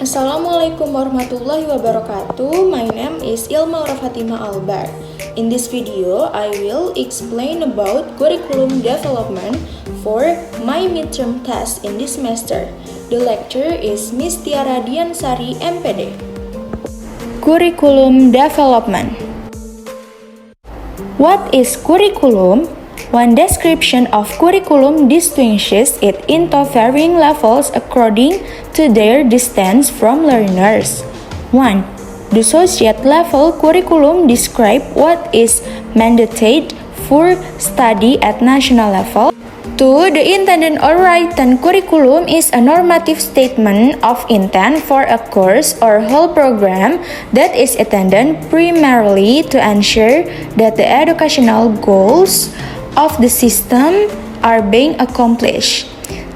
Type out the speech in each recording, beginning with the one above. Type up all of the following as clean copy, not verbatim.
Assalamualaikum warahmatullahi wabarakatuh. My name is Ilma Fatima Albar. In this video, I will explain about curriculum development for my midterm test in this semester. The lecturer is Miss Tiara Diansari, MPD. Curriculum development. What is curriculum? One description of curriculum distinguishes it into varying levels according to their distance from learners. 1. The associate level curriculum describes what is mandated for study at national level. 2. The intended or written curriculum is a normative statement of intent for a course or whole program that is intended primarily to ensure that the educational goals of the system are being accomplished.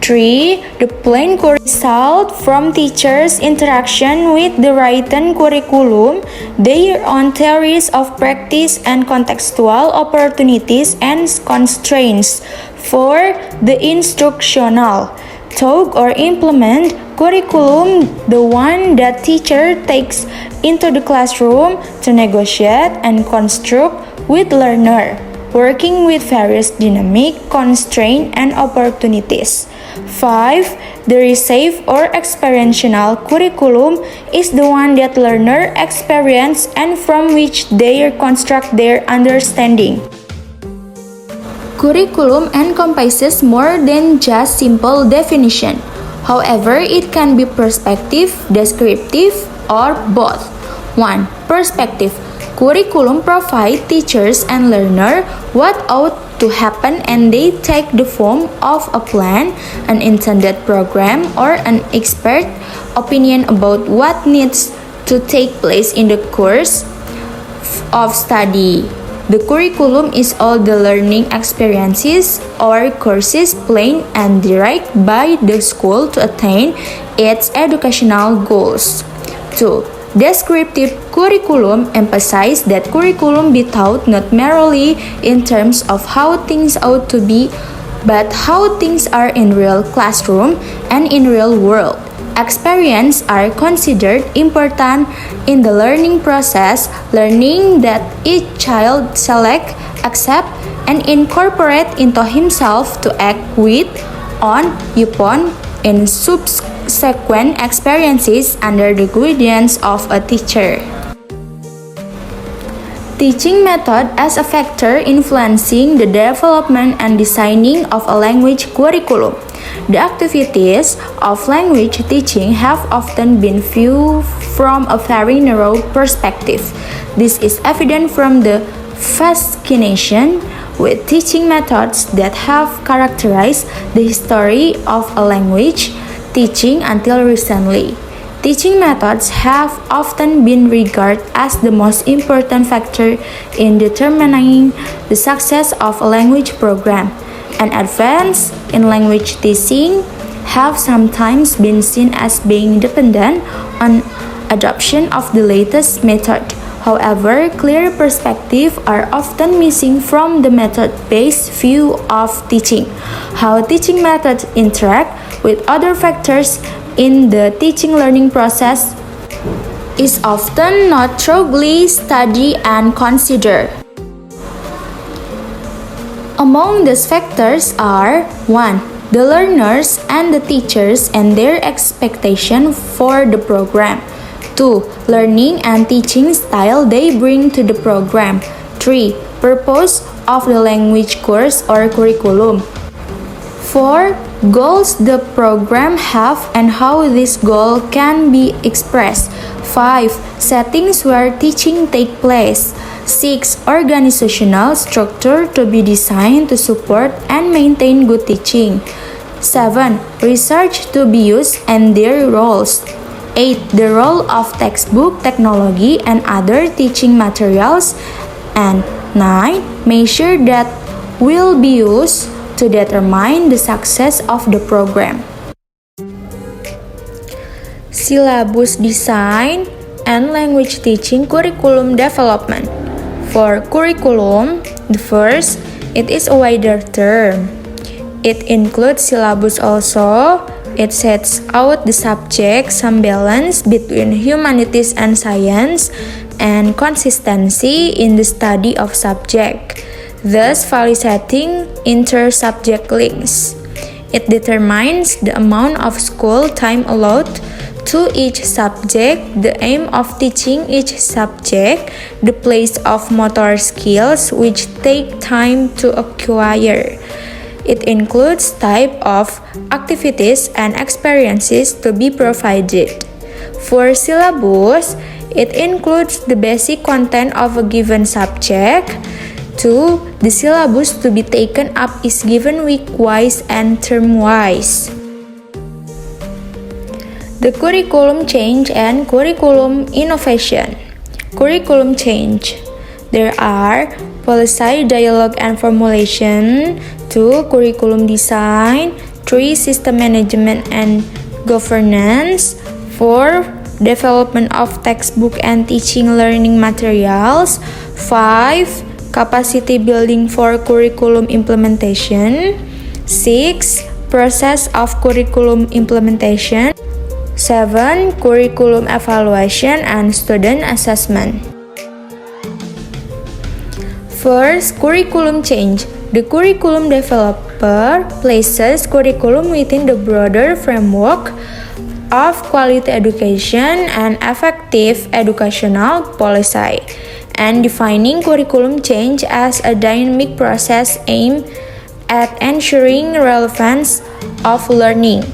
3. The plain result from teachers' interaction with the written curriculum, their own theories of practice and contextual opportunities and constraints for the instructional talk or implement curriculum, the one that teacher takes into the classroom to negotiate and construct with learner, working with various dynamic constraints and opportunities. 5. The received or experiential curriculum is the one that learner experience and from which they construct their understanding. Curriculum encompasses more than just simple definition. However, it can be perspective, descriptive, or both. 1. Perspective. Curriculum provide teachers and learner what ought to happen, and they take the form of a plan, an intended program, or an expert opinion about what needs to take place in the course of study. The curriculum is all the learning experiences or courses planned and directed by the school to attain its educational goals. 2. Descriptive curriculum emphasizes that curriculum be taught not merely in terms of how things ought to be, but how things are in real classroom and in real world. Experience are considered important in the learning process, learning that each child select, accept, and incorporate into himself to act with, on, upon, in subsequent experiences under the guidance of a teacher. Teaching method as a factor influencing the development and designing of a language curriculum. The activities of language teaching have often been viewed from a very narrow perspective. This is evident from the fascination with teaching methods that have characterized the history of a language teaching until recently. Teaching methods have often been regarded as the most important factor in determining the success of a language program, and advances in language teaching have sometimes been seen as being dependent on adoption of the latest method. However, clear perspectives are often missing from the method-based view of teaching. How teaching methods interact with other factors in the teaching learning process is often not thoroughly studied and considered. Among these factors are 1. The learners and the teachers and their expectation for the program. 2. Learning and teaching style they bring to the program. 3. Purpose of the language course or curriculum. 4. Goals the program have and how this goal can be expressed. 5. Settings where teaching take place. 6. Organizational structure to be designed to support and maintain good teaching. 7. Research to be used and their roles. 8. The role of textbook, technology, and other teaching materials. And 9. Measure that will be used to determine the success of the program. Syllabus design and language teaching curriculum development. For curriculum, the first, it is a wider term. It includes syllabus also, It sets out the subject some balance between humanities and science and consistency in the study of subject, thus facilitating inter-subject links. It determines the amount of school time allowed to each subject, the aim of teaching each subject, the place of motor skills which take time to acquire. It includes type of activities and experiences to be provided. For syllabus, it includes the basic content of a given subject. 2. The syllabus to be taken up is given week-wise and term-wise. The curriculum change and curriculum innovation. Curriculum change. There are policy, dialogue, and formulation. 2. Curriculum design. 3. System management and governance. 4. Development of textbook and teaching learning materials. 5. Capacity building for curriculum implementation. 6. Process of curriculum implementation. 7. Curriculum evaluation and student assessment. First, curriculum change. The curriculum developer places curriculum within the broader framework of quality education and effective educational policy, and defining curriculum change as a dynamic process aimed at ensuring relevance of learning.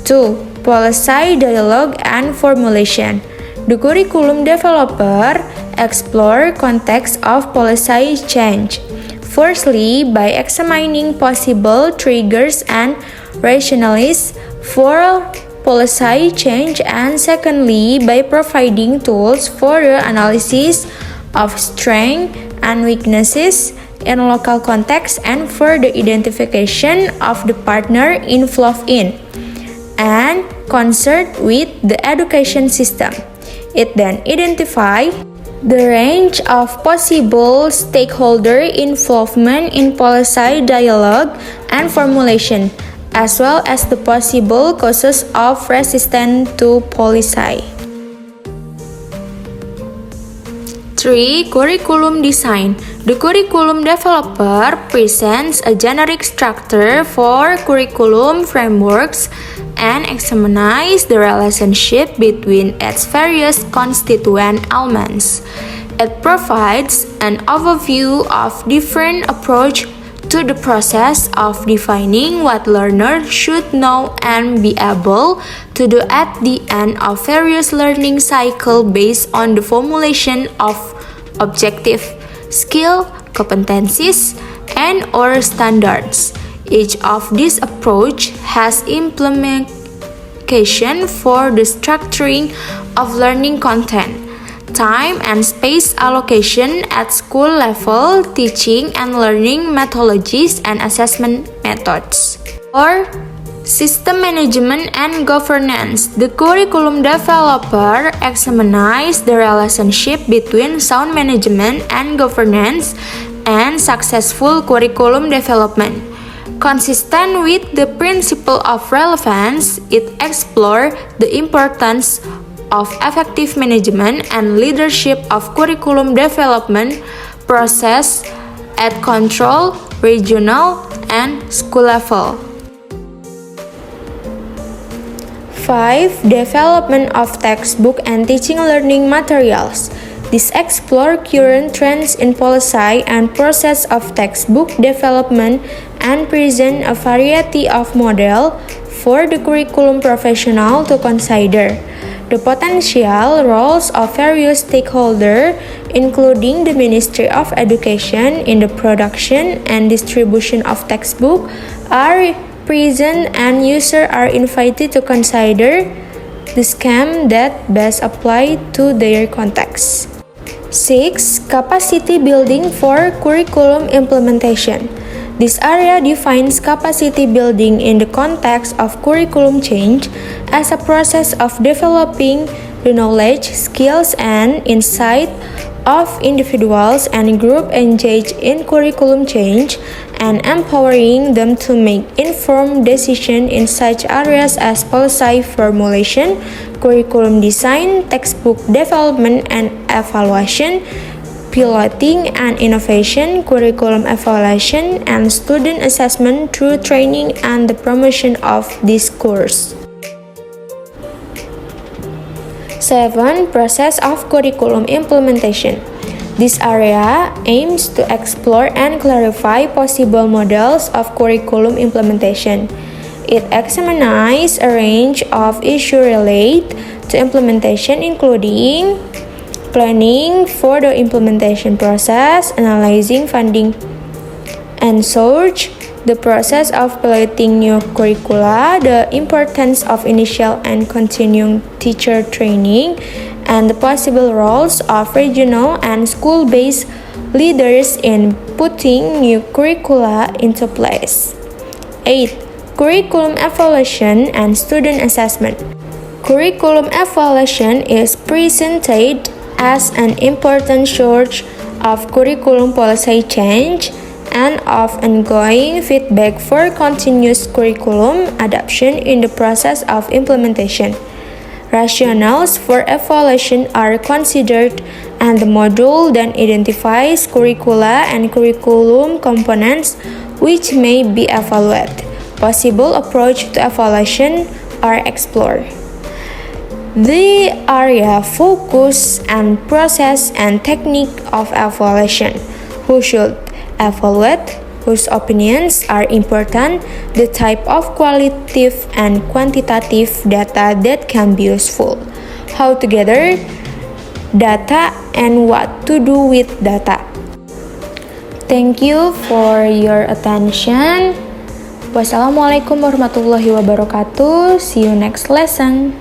2. Policy, dialogue, and formulation. The curriculum developer explore context of policy change. Firstly, by examining possible triggers and rationales for policy change, and secondly, by providing tools for the analysis of strengths and weaknesses in local context and for the identification of the partner involved in and concerned with the education system. It then identifies the range of possible stakeholder involvement in policy dialogue and formulation, as well as the possible causes of resistance to policy. 3. Curriculum design. The curriculum developer presents a generic structure for curriculum frameworks and examines the relationship between its various constituent elements. It provides an overview of different approaches to the process of defining what learners should know and be able to do at the end of various learning cycles based on the formulation of objective, skill, competencies, and/or standards. Each of these approaches has implication for the structuring of learning content, time and space allocation at school level, teaching and learning methodologies and assessment methods. Or system management and governance. The curriculum developer examines the relationship between sound management and governance and successful curriculum development. Consistent with the principle of relevance, it explores the importance of effective management and leadership of curriculum development process at control, regional, and school level. 5. Development of textbook and teaching learning materials. This explores current trends in policy and process of textbook development and present a variety of models for the curriculum professional to consider. The potential roles of various stakeholders, including the Ministry of Education in the production and distribution of textbooks, are present, and users are invited to consider the scheme that best apply to their context. 6. Capacity building for curriculum implementation. This area defines capacity building in the context of curriculum change as a process of developing the knowledge, skills, and insight of individuals and groups engaged in curriculum change and empowering them to make informed decisions in such areas as policy formulation, curriculum design, textbook development and evaluation, piloting and innovation, curriculum evaluation, and student assessment through training and the promotion of this course. 7. Process of curriculum implementation. This area aims to explore and clarify possible models of curriculum implementation. It examines a range of issues related to implementation, including planning for the implementation process, analyzing funding and source, the process of piloting new curricula, the importance of initial and continuing teacher training, and the possible roles of regional and school-based leaders in putting new curricula into place. 8. Curriculum evaluation and student assessment. Curriculum evaluation is presented as an important source of curriculum policy change and of ongoing feedback for continuous curriculum adoption in the process of implementation. Rationales for evaluation are considered, and the module then identifies curricula and curriculum components which may be evaluated. Possible approach to evaluation are explored. The area focus on process and technique of evaluation. Who should evaluate? Whose opinions are important? The type of qualitative and quantitative data that can be useful. How to gather data and what to do with data. Thank you for your attention. Wassalamualaikum warahmatullahi wabarakatuh. See you next lesson.